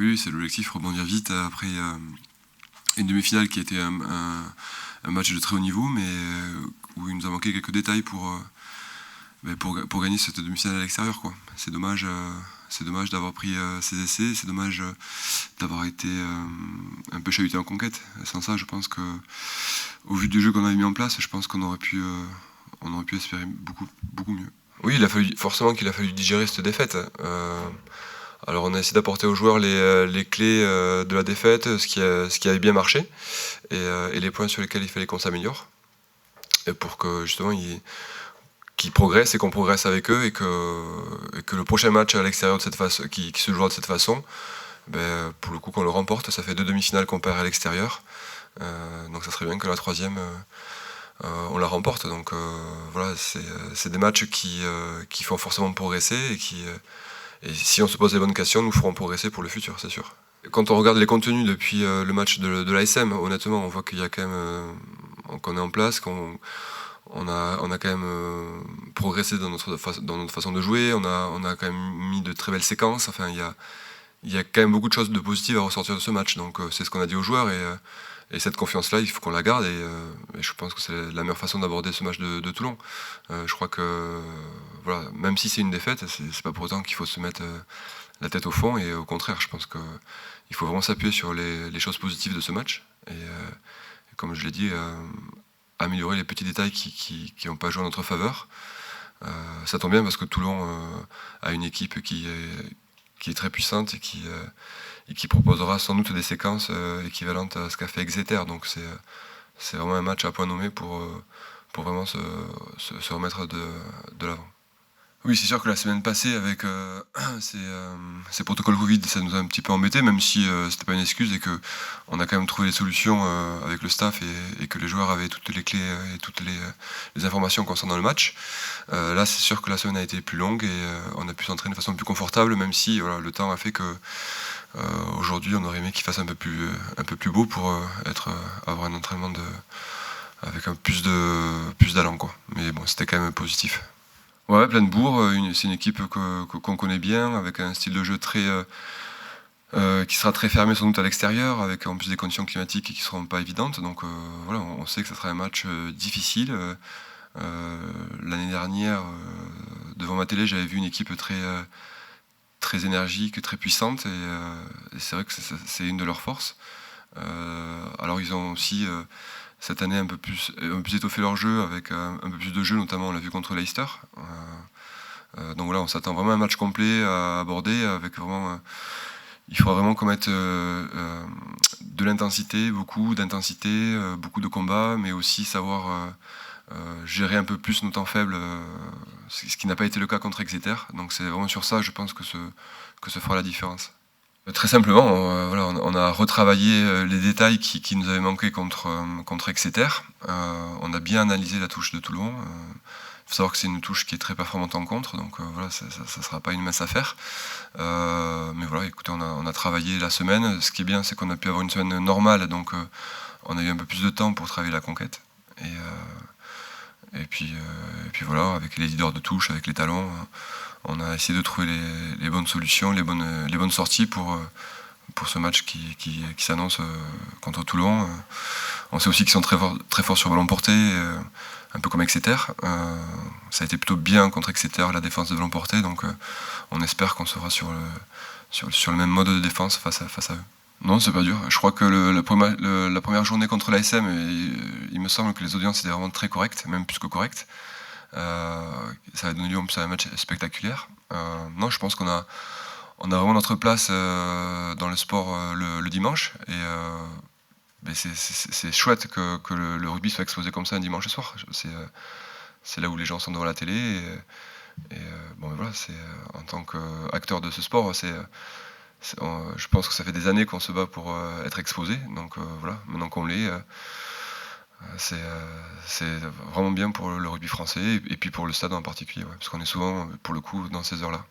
évoluer, c'est l'objectif, rebondir vite après une demi-finale qui a été un match de très haut niveau, mais où il nous a manqué quelques détails pour gagner cette demi-finale à l'extérieur, quoi. C'est dommage d'avoir pris ces essais, c'est dommage d'avoir été un peu chahuté en conquête. Sans ça, je pense que, au vu du jeu qu'on avait mis en place, je pense qu'on aurait pu espérer beaucoup mieux. Oui, forcément qu'il a fallu digérer cette défaite. Alors on a essayé d'apporter aux joueurs les clés de la défaite, ce qui avait bien marché, et les points sur lesquels il fallait qu'on s'améliore, et pour que justement qu'ils progressent et qu'on progresse avec eux, et que le prochain match à l'extérieur de cette façon, qui se jouera de cette façon, pour le coup qu'on le remporte. Ça fait 2 demi-finales qu'on perd à l'extérieur, donc ça serait bien que la troisième on la remporte. Donc voilà, c'est des matchs qui font forcément progresser, et si on se pose les bonnes questions, nous ferons progresser pour le futur, c'est sûr. Quand on regarde les contenus depuis le match de l'ASM, honnêtement, on voit qu'il y a quand même qu'on est en place, qu'on a quand même progressé dans notre façon de jouer. On a quand même mis de très belles séquences. Enfin, il y a quand même beaucoup de choses de positives à ressortir de ce match. Donc c'est ce qu'on a dit aux joueurs, et cette confiance-là, il faut qu'on la garde, et je pense que c'est la meilleure façon d'aborder ce match de Toulon. Je crois que voilà, même si c'est une défaite, c'est pas pour autant qu'il faut se mettre la tête au fond, et au contraire, je pense qu'il faut vraiment s'appuyer sur les choses positives de ce match, et comme je l'ai dit, améliorer les petits détails qui n'ont pas joué en notre faveur. Ça tombe bien parce que Toulon a une équipe qui est très puissante, et qui proposera sans doute des séquences équivalentes à ce qu'a fait Exeter. Donc c'est vraiment un match à point nommé pour vraiment se remettre de l'avant. Oui, c'est sûr que la semaine passée, avec ces protocoles Covid, ça nous a un petit peu embêtés, même si c'était pas une excuse, et que on a quand même trouvé des solutions avec le staff, et que les joueurs avaient toutes les clés et toutes les informations concernant le match. Là, c'est sûr que la semaine a été plus longue, et on a pu s'entraîner de façon plus confortable, même si voilà, le temps a fait que aujourd'hui, on aurait aimé qu'il fasse un peu plus beau pour avoir un entraînement avec un plus d'allant, quoi. Mais bon, c'était quand même positif. Ouais, pleine bourre, c'est une équipe qu'on connaît bien, avec un style de jeu qui sera très fermé sans doute à l'extérieur, avec en plus des conditions climatiques qui ne seront pas évidentes. Donc voilà, on sait que ça sera un match difficile. L'année dernière, devant ma télé, j'avais vu une équipe très énergique, très puissante, et c'est vrai que c'est une de leurs forces. Alors ils ont aussi cette année un peu plus étoffé leur jeu, avec un peu plus de jeu, notamment on l'a vu contre Leicester. Donc voilà, on s'attend vraiment à un match complet à aborder, avec vraiment il faudra vraiment qu'on mette de l'intensité, beaucoup d'intensité, beaucoup de combats, mais aussi savoir gérer un peu plus nos temps faibles, ce qui n'a pas été le cas contre Exeter. Donc c'est vraiment sur ça, je pense, que ce fera la différence. Très simplement, voilà, on a retravaillé les détails qui nous avaient manqué contre Exeter. On a bien analysé la touche de Toulon. Il faut savoir que c'est une touche qui est très performante en contre, donc voilà, ça ne sera pas une mince affaire. Mais voilà, écoutez, on a travaillé la semaine. Ce qui est bien, c'est qu'on a pu avoir une semaine normale, donc on a eu un peu plus de temps pour travailler la conquête. Et puis voilà, avec les leaders de touche, avec les talons, on a essayé de trouver les bonnes solutions, les bonnes sorties pour ce match qui s'annonce contre Toulon. On sait aussi qu'ils sont très forts sur ballon porté, un peu comme Exeter. Ça a été plutôt bien contre Exeter, la défense de ballon porté, donc on espère qu'on sera sur le même mode de défense face à eux. Non, c'est pas dur. Je crois que la première journée contre l'ASM, il me semble que les audiences étaient vraiment très correctes, même plus que correctes. Ça a donné lieu à un match spectaculaire. Non, je pense qu'on a vraiment notre place dans le sport le dimanche, et c'est chouette que le rugby soit exposé comme ça un dimanche soir. C'est là où les gens sont devant la télé, bon, voilà, en tant qu'acteur de ce sport, je pense que ça fait des années qu'on se bat pour être exposé, donc voilà, maintenant qu'on l'est, c'est vraiment bien pour le rugby français, et puis pour le stade en particulier, ouais, parce qu'on est souvent, pour le coup, dans ces heures-là.